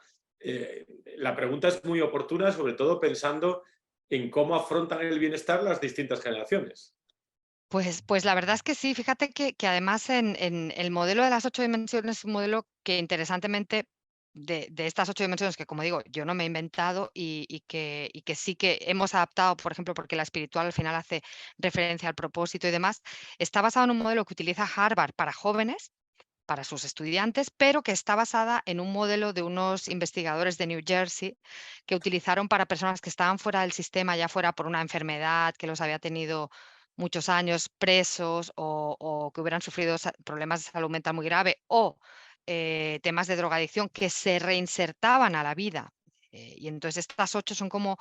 La pregunta es muy oportuna, sobre todo pensando en cómo afrontan el bienestar las distintas generaciones.
Pues la verdad es que sí, fíjate que además en el modelo de las 8 dimensiones es un modelo que interesantemente de estas 8 dimensiones que, como digo, yo no me he inventado y que sí que hemos adaptado, por ejemplo, porque la espiritual al final hace referencia al propósito y demás, está basado en un modelo que utiliza Harvard para jóvenes, para sus estudiantes, pero que está basada en un modelo de unos investigadores de New Jersey que utilizaron para personas que estaban fuera del sistema, ya fuera por una enfermedad que los había tenido muchos años presos o que hubieran sufrido problemas de salud mental muy grave o temas de drogadicción que se reinsertaban a la vida. Y entonces estas 8 son como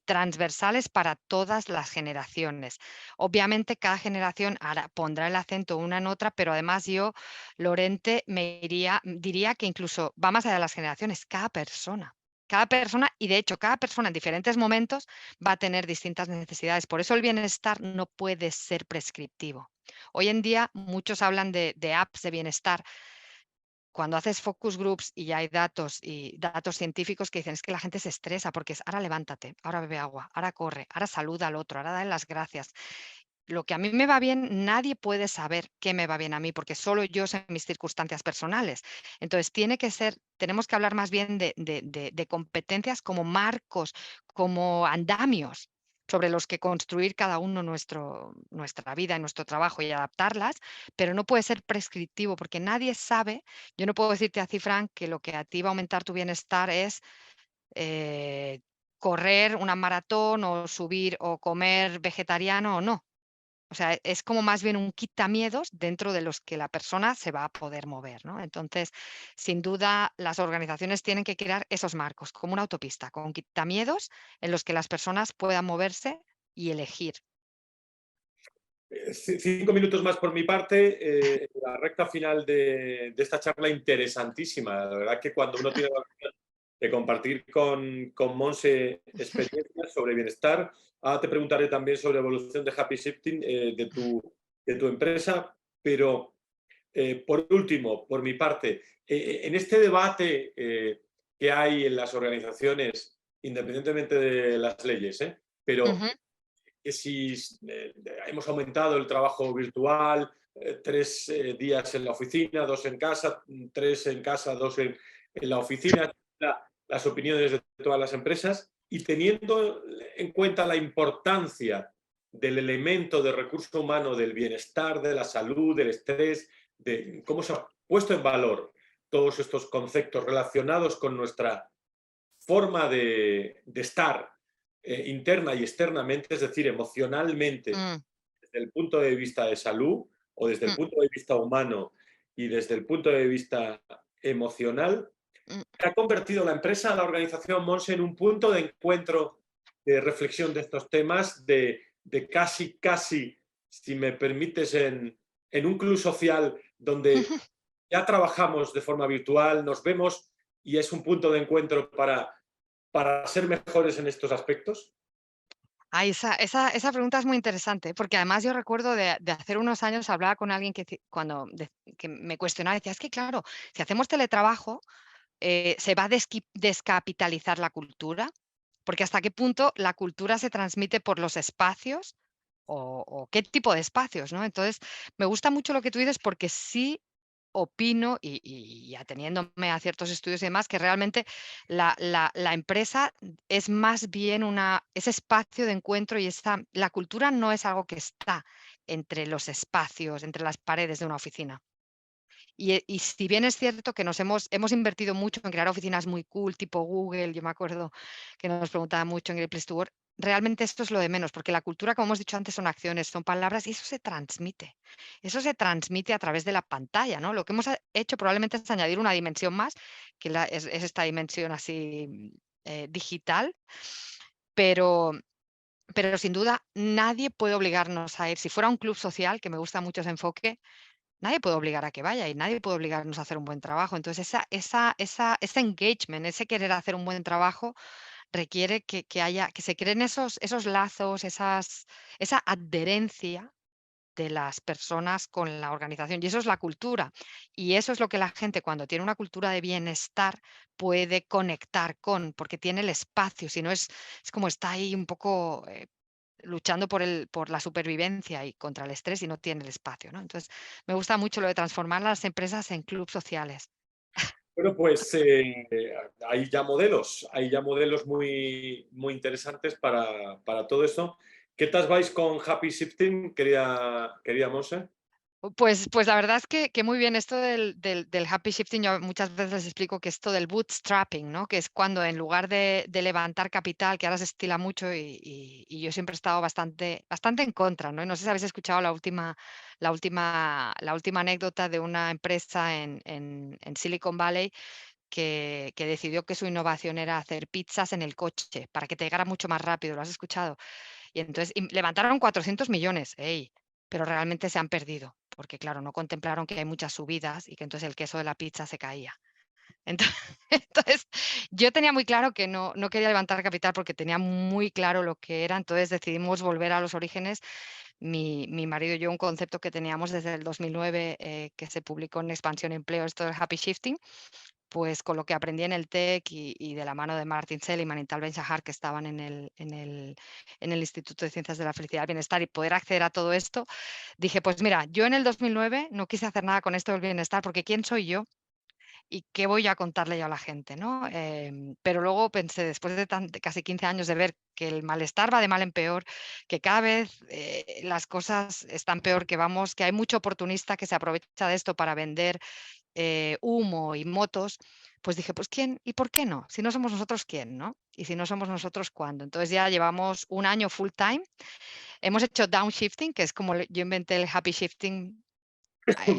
transversales para todas las generaciones. Obviamente, cada generación pondrá el acento una en otra, pero además yo, Lorente, diría que incluso va más allá de las generaciones, cada persona, y de hecho, cada persona en diferentes momentos va a tener distintas necesidades. Por eso el bienestar no puede ser prescriptivo. Hoy en día muchos hablan de apps de bienestar cuando haces focus groups y ya hay datos científicos que dicen es que la gente se estresa porque es ahora levántate, ahora bebe agua, ahora corre, ahora saluda al otro, ahora dale las gracias. Lo que a mí me va bien, nadie puede saber qué me va bien a mí porque solo yo sé mis circunstancias personales. Entonces tenemos que hablar más bien de competencias como marcos, como andamios sobre los que construir cada uno nuestra vida y nuestro trabajo y adaptarlas, pero no puede ser prescriptivo porque nadie sabe. Yo no puedo decirte a ti, Frank, que lo que a ti va a aumentar tu bienestar es eh, correr una maratón o subir o comer vegetariano o no. O sea, es como más bien un quitamiedos dentro de los que la persona se va a poder mover, ¿no? Entonces, sin duda, las organizaciones tienen que crear esos marcos, como una autopista, con quitamiedos en los que las personas puedan moverse y elegir.
5 minutos más por mi parte, la recta final de esta charla interesantísima. La verdad que cuando uno tiene la ocasión de compartir con Monse experiencias sobre bienestar, ahora te preguntaré también sobre evolución de Happy Shifting, de tu empresa, pero por último, por mi parte, en este debate que hay en las organizaciones, independientemente de las leyes, pero
Ujú,
que si hemos aumentado el trabajo virtual, 3 días en la oficina, 2 en casa, 3 en casa, 2 en la oficina. las opiniones de todas las empresas y teniendo en cuenta la importancia del elemento de recurso humano, del bienestar, de la salud, del estrés, de cómo se ha puesto en valor todos estos conceptos relacionados con nuestra forma de estar interna y externamente, es decir, emocionalmente,
Mm,
desde el punto de vista de salud o desde el
mm,
punto de vista humano y desde el punto de vista emocional,
mm.
ha convertido la empresa, la organización Monse, en un punto de encuentro, de reflexión de estos temas, de casi, casi, si me permites, en un club social donde ya trabajamos de forma virtual, nos vemos y es un punto de encuentro para ser mejores en estos aspectos.
Ay, esa pregunta es muy interesante, porque además yo recuerdo de hace unos años hablaba con alguien que me cuestionaba, decía: "Es que claro, si hacemos teletrabajo, ¿se va a descapitalizar la cultura? Porque hasta qué punto la cultura se transmite por los espacios o qué tipo de espacios, ¿no?". Entonces, me gusta mucho lo que tú dices porque sí opino, y ateniéndome a ciertos estudios y demás, que realmente la empresa es más bien ese espacio de encuentro y la cultura no es algo que está entre los espacios, entre las paredes de una oficina. Y si bien es cierto que hemos invertido mucho en crear oficinas muy cool, tipo Google, yo me acuerdo que nos preguntaban mucho en Great Place to Work, realmente esto es lo de menos, porque la cultura, como hemos dicho antes, son acciones, son palabras y eso se transmite. Eso se transmite a través de la pantalla, ¿no? Lo que hemos hecho probablemente es añadir una dimensión más, que es esta dimensión así digital, pero sin duda nadie puede obligarnos a ir. Si fuera un club social, que me gusta mucho ese enfoque, nadie puede obligar a que vaya y nadie puede obligarnos a hacer un buen trabajo. Entonces, ese engagement, ese querer hacer un buen trabajo, requiere que se creen esos lazos, esa adherencia de las personas con la organización. Y eso es la cultura. Y eso es lo que la gente, cuando tiene una cultura de bienestar, puede conectar con, porque tiene el espacio. Si no es como está ahí un poco luchando por la supervivencia y contra el estrés y no tiene el espacio, ¿no? Entonces, me gusta mucho lo de transformar las empresas en clubes sociales.
Bueno, pues hay ya modelos muy, muy interesantes para todo eso. ¿Qué tal vais con Happy Shifting, querida Monse?
Pues la verdad es que muy bien. Esto del happy shifting, yo muchas veces les explico que esto del bootstrapping, ¿no? Que es cuando en lugar de levantar capital, que ahora se estila mucho y yo siempre he estado bastante en contra, ¿no? Y no sé si habéis escuchado la última anécdota de una empresa en Silicon Valley que decidió que su innovación era hacer pizzas en el coche para que te llegara mucho más rápido. ¿Lo has escuchado? Y entonces levantaron 400 millones, ey, pero realmente se han perdido, porque claro, no contemplaron que hay muchas subidas y que entonces el queso de la pizza se caía. Entonces, entonces, yo tenía muy claro que no quería levantar capital porque tenía muy claro lo que era, entonces decidimos volver a los orígenes. Mi marido y yo, un concepto que teníamos desde el 2009, que se publicó en Expansión Empleo, esto del happy shifting, pues con lo que aprendí en el TEC y de la mano de Martin Seligman y Tal Ben-Shahar, que estaban en el Instituto de Ciencias de la Felicidad y el Bienestar, y poder acceder a todo esto, dije, pues mira, yo en el 2009 no quise hacer nada con esto del bienestar, porque ¿quién soy yo? ¿Y qué voy a contarle yo a la gente, no? Pero luego pensé, después de casi 15 años de ver que el malestar va de mal en peor, que cada vez las cosas están peor, que hay mucho oportunista que se aprovecha de esto para vender humo y motos, pues dije, pues ¿quién y por qué no? Si no somos nosotros, ¿quién, no? Y si no somos nosotros, ¿cuándo? Entonces ya llevamos un año full time. Hemos hecho downshifting, que es como yo inventé el happy shifting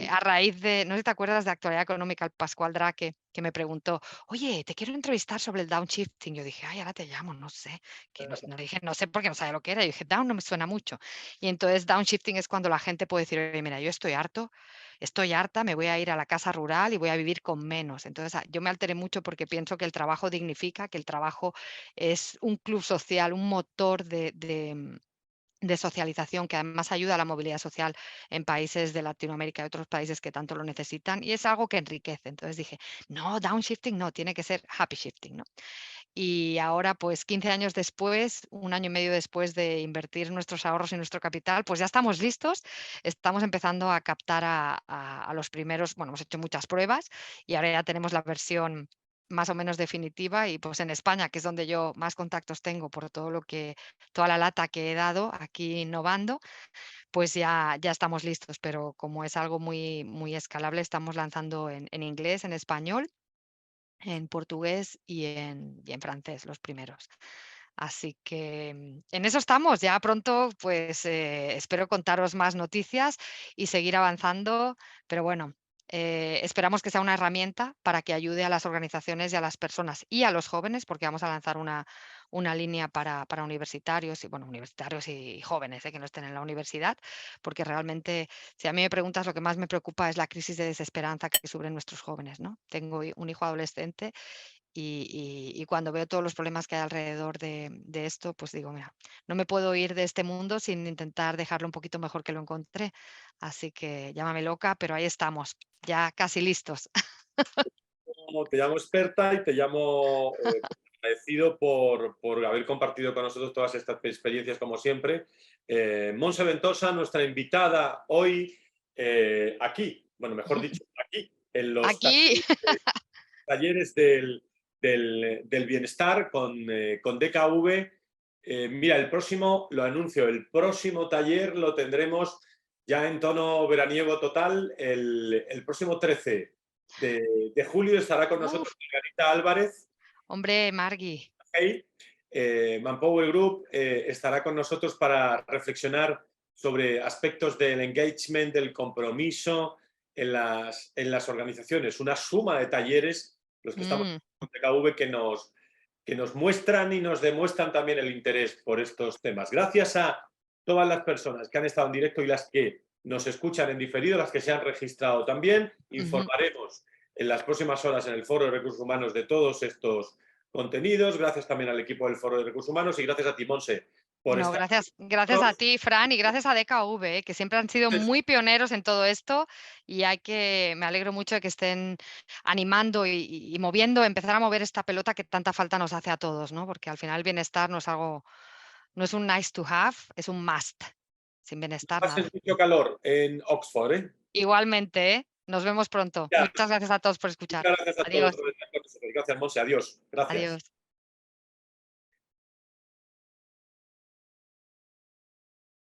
a raíz de, no sé si te acuerdas de Actualidad Económica, el Pascual Draque, que me preguntó, oye, te quiero entrevistar sobre el downshifting. Yo dije, ay, ahora te llamo, no sé, que no le dije, no sé porque no sabía lo que era. Yo dije, down no me suena mucho. Y entonces downshifting es cuando la gente puede decir, oye, mira, yo estoy harto, estoy harta, me voy a ir a la casa rural y voy a vivir con menos. Entonces yo me alteré mucho porque pienso que el trabajo dignifica, que el trabajo es un club social, un motor de socialización que además ayuda a la movilidad social en países de Latinoamérica y otros países que tanto lo necesitan y es algo que enriquece. Entonces dije, no, downshifting no, tiene que ser happy shifting, ¿no? Y ahora, pues 15 años después, un año y medio después de invertir nuestros ahorros y nuestro capital, pues ya estamos listos, estamos empezando a captar a los primeros, bueno, hemos hecho muchas pruebas y ahora ya tenemos la versión más o menos definitiva y, pues, en España, que es donde yo más contactos tengo por todo lo que toda la lata que he dado aquí innovando, pues ya estamos listos, pero como es algo muy escalable, estamos lanzando en inglés, en español, en portugués y en francés, los primeros. Así que, en eso estamos. Ya pronto, pues, espero contaros más noticias y seguir avanzando, pero bueno, esperamos que sea una herramienta para que ayude a las organizaciones y a las personas y a los jóvenes, porque vamos a lanzar una línea para universitarios y, bueno, universitarios y jóvenes, que no estén en la universidad, porque realmente, si a mí me preguntas, lo que más me preocupa es la crisis de desesperanza que sufren nuestros jóvenes, ¿no? Tengo un hijo adolescente y cuando veo todos los problemas que hay alrededor de esto, pues digo: "Mira, no me puedo ir de este mundo sin intentar dejarlo un poquito mejor que lo encontré". Así que llámame loca, pero ahí estamos, ya casi listos.
Te llamo experta y te llamo agradecido por haber compartido con nosotros todas estas experiencias como siempre. Monse Ventosa, nuestra invitada hoy aquí, bueno, mejor dicho, aquí, en los
Aquí,
talleres del bienestar con DKV. Mira, el próximo, lo anuncio, el próximo taller lo tendremos ya en tono veraniego total. El próximo 13 de julio estará con nosotros
uf,
Margarita Álvarez.
hombre, Margui.
Hey, Manpower Group estará con nosotros para reflexionar sobre aspectos del engagement, del compromiso en las organizaciones. Una suma de talleres, los que estamos
Mm,
en TKV, que nos muestran y nos demuestran también el interés por estos temas. Gracias a todas las personas que han estado en directo y las que nos escuchan en diferido, las que se han registrado también.
ujú.
Informaremos en las próximas horas en el Foro de Recursos Humanos de todos estos contenidos. Gracias también al equipo del Foro de Recursos Humanos y gracias a ti, Monse, por
No,
estar
gracias
con
a ti, Fran, y gracias a DKV, que siempre han sido
nosotros.
muy pioneros en todo esto, y me alegro mucho de que estén animando y moviendo, empezar a mover esta pelota que tanta falta nos hace a todos, ¿no? Porque al final el bienestar no es un nice to have, es un must. Sin bienestar,
Pasen
nada.
mucho calor en Oxford, ¿eh?
Igualmente, ¿eh? Nos vemos pronto.
Ya.
Muchas gracias a todos por escuchar.
Muchas gracias a todos
Adiós,
por estar con nosotros. Gracias, Monse. Adiós. Gracias.
adiós.